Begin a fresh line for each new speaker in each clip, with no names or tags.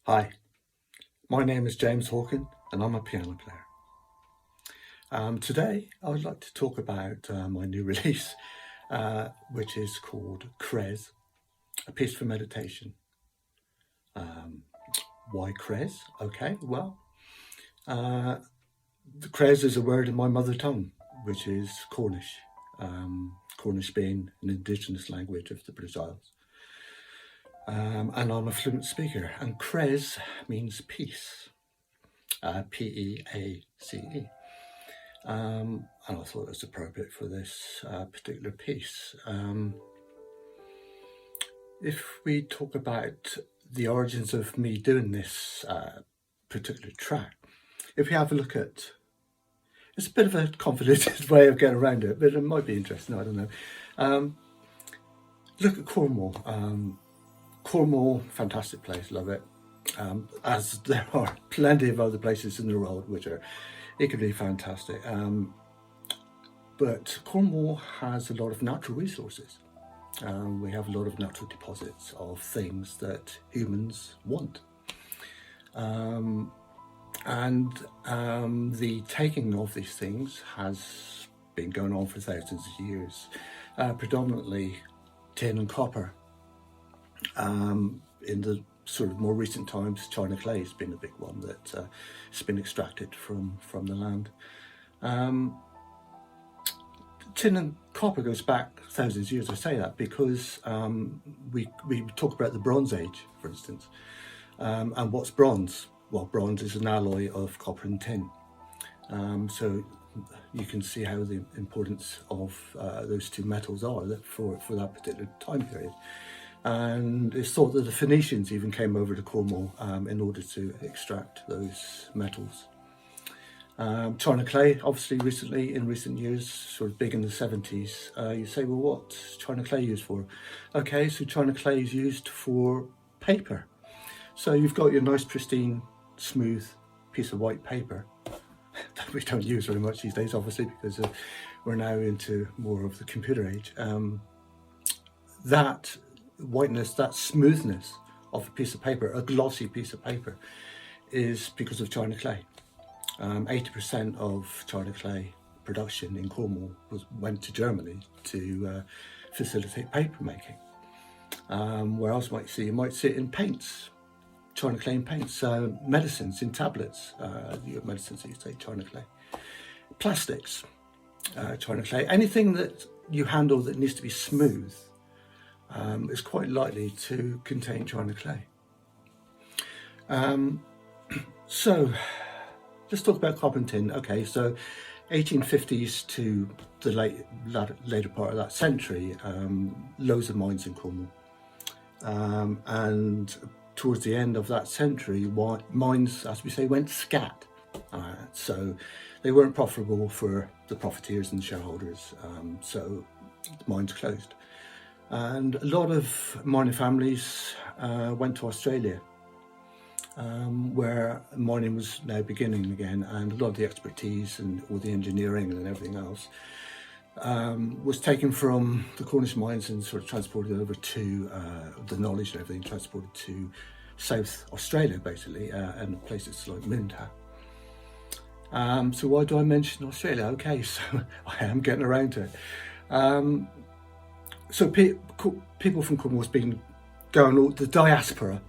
Hi, my name is James Hawken and I'm a piano player. Today I would like to talk about my new release, which is called Kres, a piece for meditation. Um, why Kres? Okay, well, uh, the Kres is a word in my mother tongue, which is Cornish. Cornish being an indigenous language of the British Isles. And I'm a fluent speaker, and Kres means peace, Peace. And I thought it was appropriate for this particular piece. If we talk about the origins of me doing this particular track, if we have a look at, it's a bit of a convoluted way of getting around it, but it might be interesting, I don't know. Look at Cornwall. Cornwall, fantastic place, love it. As there are plenty of other places in the world which are equally fantastic. But Cornwall has a lot of natural resources. We have a lot of natural deposits of things that humans want. The taking of these things has been going on for thousands of years, predominantly tin and copper. In the sort of more recent times, China clay has been a big one that has been extracted from the land. Tin and copper goes back thousands of years. I say that because we talk about the Bronze Age, for instance. And what's bronze? Well, bronze is an alloy of copper and tin. So you can see how the importance of those two metals are for that particular time period. And it's thought that the Phoenicians even came over to Cornwall in order to extract those metals. China clay, obviously in recent years, sort of big in the 70s. You say, well, what's China clay used for? Okay, so China clay is used for paper. So you've got your nice, pristine, smooth piece of white paper that we don't use very much these days, obviously, because we're now into more of the computer age. That whiteness, that smoothness of a piece of paper, a glossy piece of paper, is because of China clay. 80% of China clay production in Cornwall went to Germany to facilitate paper making. Where else might you see? You might see it in paints, China clay in paints, medicines in tablets, your medicines that you take China clay, plastics, China clay, anything that you handle that needs to be smooth is quite likely to contain China clay. So let's talk about copper and tin. Okay, so 1850s to the later part of that century, loads of mines in Cornwall. And towards the end of that century, mines, as we say, went scat. So they weren't profitable for the profiteers and shareholders, so the mines closed. And a lot of mining families went to Australia, where mining was now beginning again, and a lot of the expertise and all the engineering and everything else was taken from the Cornish mines and sort of transported over to the knowledge and everything transported to South Australia, basically, and places like Moonta. So why do I mention Australia? Okay, so I am getting around to it. So people from Cornwall has been going, the diaspora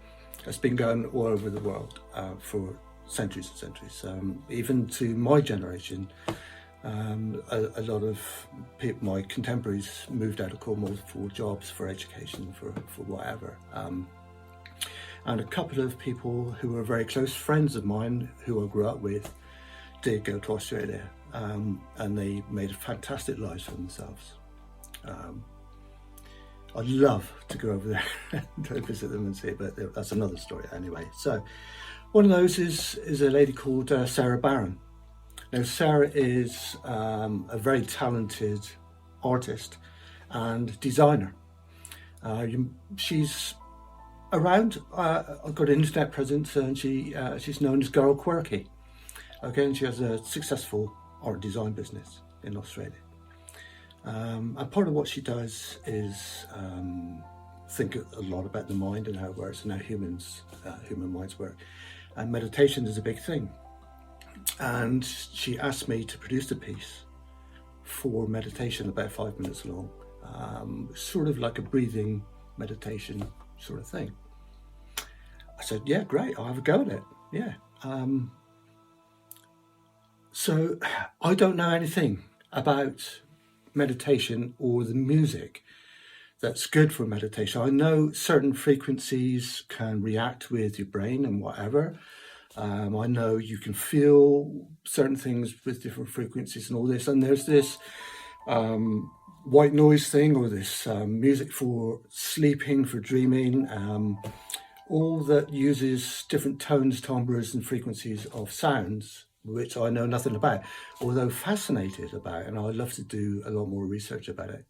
has been going all over the world for centuries and centuries. Even to my generation, a lot of my contemporaries moved out of Cornwall for jobs, for education, for whatever. And a couple of people who were very close friends of mine, who I grew up with, did go to Australia, and they made fantastic lives for themselves. I'd love to go over there and visit them and see it, but that's another story anyway. So one of those is a lady called Sarah Barron. Now, Sarah is a very talented artist and designer. She's around. I've got an internet presence, and she's known as Girl Quirky. Okay, and she has a successful art design business in Australia. And part of what she does is think a lot about the mind and how it works and how human minds work. And meditation is a big thing. And she asked me to produce a piece for meditation, about 5 minutes long, sort of like a breathing meditation sort of thing. I said, yeah, great, I'll have a go at it. Yeah. So I don't know anything about meditation or the music that's good for meditation. I know certain frequencies can react with your brain and whatever. I know you can feel certain things with different frequencies and all this. And there's this white noise thing, or this music for sleeping, for dreaming, all that uses different tones, timbres and frequencies of sounds, which I know nothing about, although fascinated about, and I'd love to do a lot more research about it.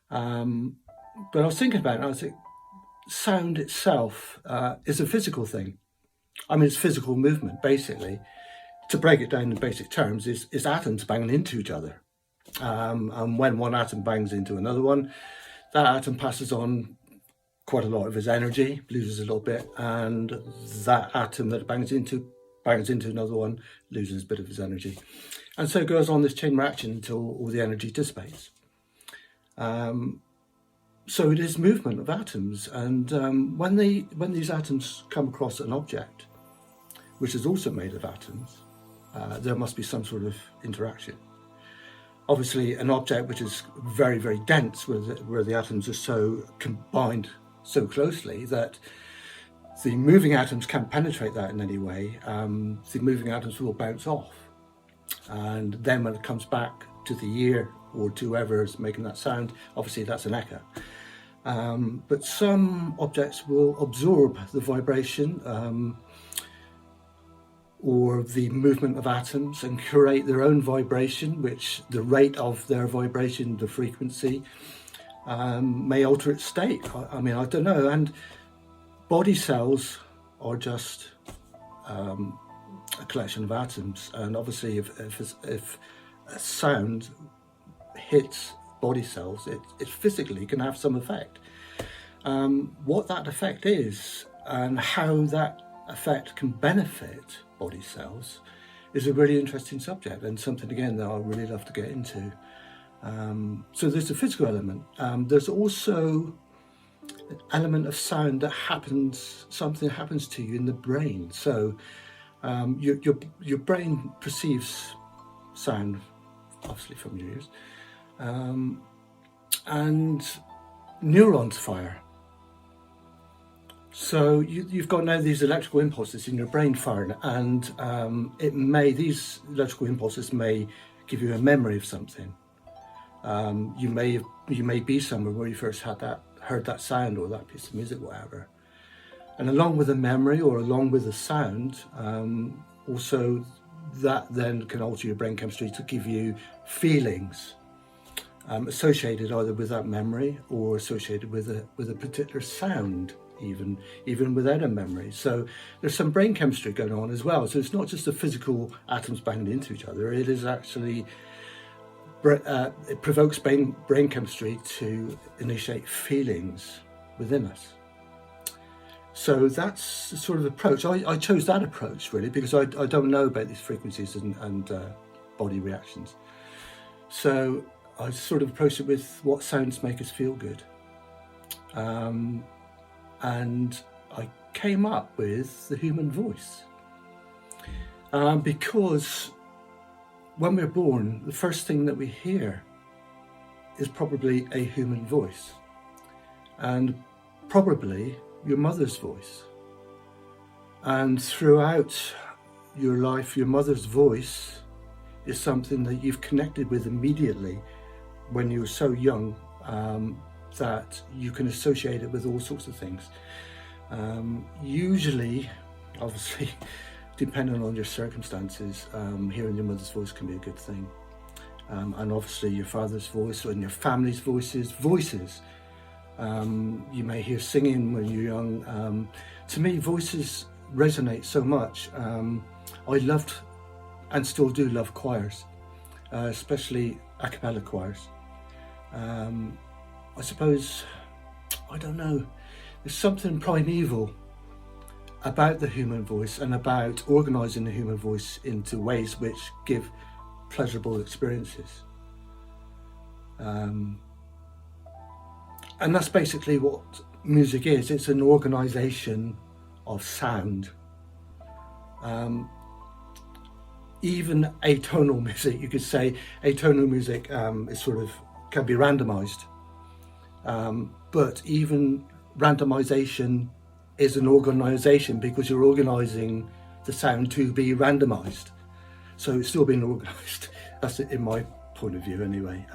But I was thinking about it, and I was like, sound itself is a physical thing. I mean, it's physical movement, basically. To break it down in basic terms, is atoms banging into each other. And when one atom bangs into another one, that atom passes on quite a lot of its energy, loses a little bit, and that atom that it bangs into another one, loses a bit of its energy. And so it goes on this chain reaction until all the energy dissipates. So it is movement of atoms, and when these atoms come across an object, which is also made of atoms, there must be some sort of interaction. Obviously, an object which is very, very dense, where the atoms are so combined so closely that the moving atoms can't penetrate that in any way, the moving atoms will bounce off. And then when it comes back to the ear or to whoever's making that sound, obviously that's an echo. But some objects will absorb the vibration or the movement of atoms and create their own vibration, which the rate of their vibration, the frequency, may alter its state. I mean, I don't know. And body cells are just a collection of atoms. And obviously, if a sound hits body cells, it physically can have some effect. What that effect is and how that effect can benefit body cells is a really interesting subject, and something again that I really love to get into. So there's a physical element. There's also an element of sound that something happens to you in the brain. So your brain perceives sound, obviously from your ears, and neurons fire. So you've got now these electrical impulses in your brain firing, and these electrical impulses may give you a memory of something. You may be somewhere where you first heard that sound or that piece of music, whatever. And along with the memory or along with the sound, also that then can alter your brain chemistry to give you feelings associated either with that memory or associated with a particular sound, even without a memory. So there's some brain chemistry going on as well. So it's not just the physical atoms banging into each other. It is actually it provokes brain chemistry to initiate feelings within us. So that's the sort of approach. I chose that approach really because I don't know about these frequencies and body reactions. So I sort of approached it with what sounds make us feel good. And I came up with the human voice. Because when we're born, the first thing that we hear is probably a human voice. And probably your mother's voice. And throughout your life, your mother's voice is something that you've connected with immediately when you were so young, that you can associate it with all sorts of things. Usually, obviously, depending on your circumstances, hearing your mother's voice can be a good thing. And obviously your father's voice and your family's voices. You may hear singing when you're young. To me, voices resonate so much. I loved and still do love choirs, especially a cappella choirs. I suppose I don't know, there's something primeval about the human voice and about organising the human voice into ways which give pleasurable experiences. And that's basically what music is. It's an organisation of sound. Even atonal music, you could say atonal music is sort of can be randomised. But even randomisation is an organisation, because you're organising the sound to be randomised. So it's still being organised. That's it in my point of view anyway.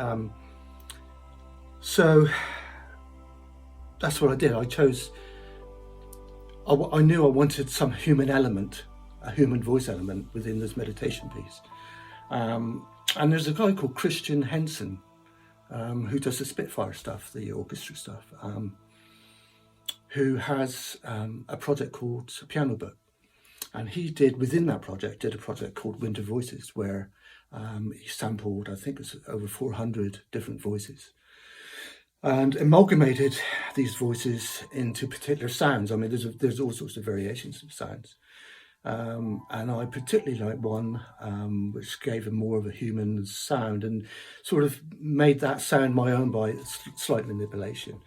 So that's what I did. I chose, I knew I wanted some human element, a human voice element within this meditation piece. And there's a guy called Christian Henson, who does the Spitfire stuff, the orchestra stuff, who has a project called Piano Book. And he did, within that project, did a project called Winter Voices, where he sampled, I think it's over 400 different voices, and amalgamated these voices into particular sounds. I mean, there's all sorts of variations of sounds. And I particularly like one which gave him more of a human sound and sort of made that sound my own by slight manipulation.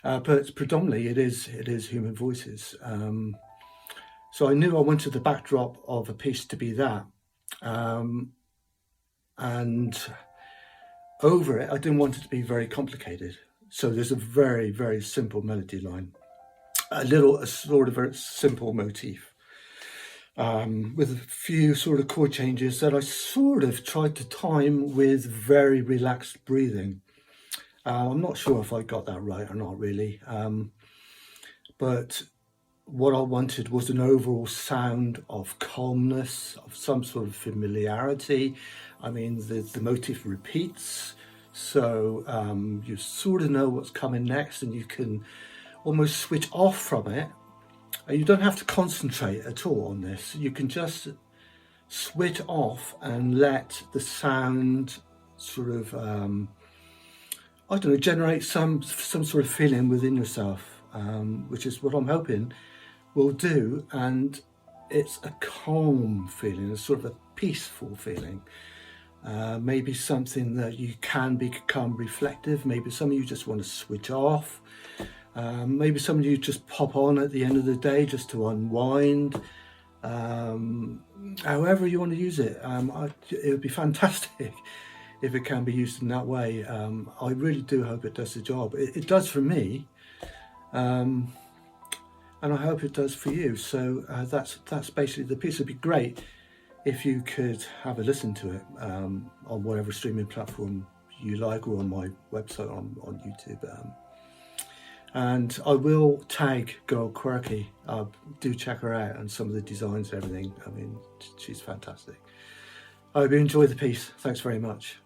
But predominantly it is human voices. So I knew I wanted the backdrop of a piece to be that. And over it, I didn't want it to be very complicated. So there's a very, very simple melody line, a sort of very simple motif, with a few sort of chord changes that I sort of tried to time with very relaxed breathing. I'm not sure if I got that right or not really, but what I wanted was an overall sound of calmness, of some sort of familiarity. I mean, the motif repeats, so you sort of know what's coming next, and you can almost switch off from it. And you don't have to concentrate at all on this. You can just switch off and let the sound sort of, I don't know, generate some sort of feeling within yourself, which is what I'm hoping will do. And it's a calm feeling, a sort of a peaceful feeling. Maybe something that you can become reflective. Maybe some of you just want to switch off. Maybe some of you just pop on at the end of the day just to unwind. However you want to use it, it would be fantastic if it can be used in that way. I really do hope it does the job. It does for me, and I hope it does for you. So that's basically the piece. It'd be great if you could have a listen to it on whatever streaming platform you like, or on my website on YouTube. And I will tag Girl Quirky. Do check her out and some of the designs and everything. I mean, she's fantastic. I hope you enjoy the piece. Thanks very much.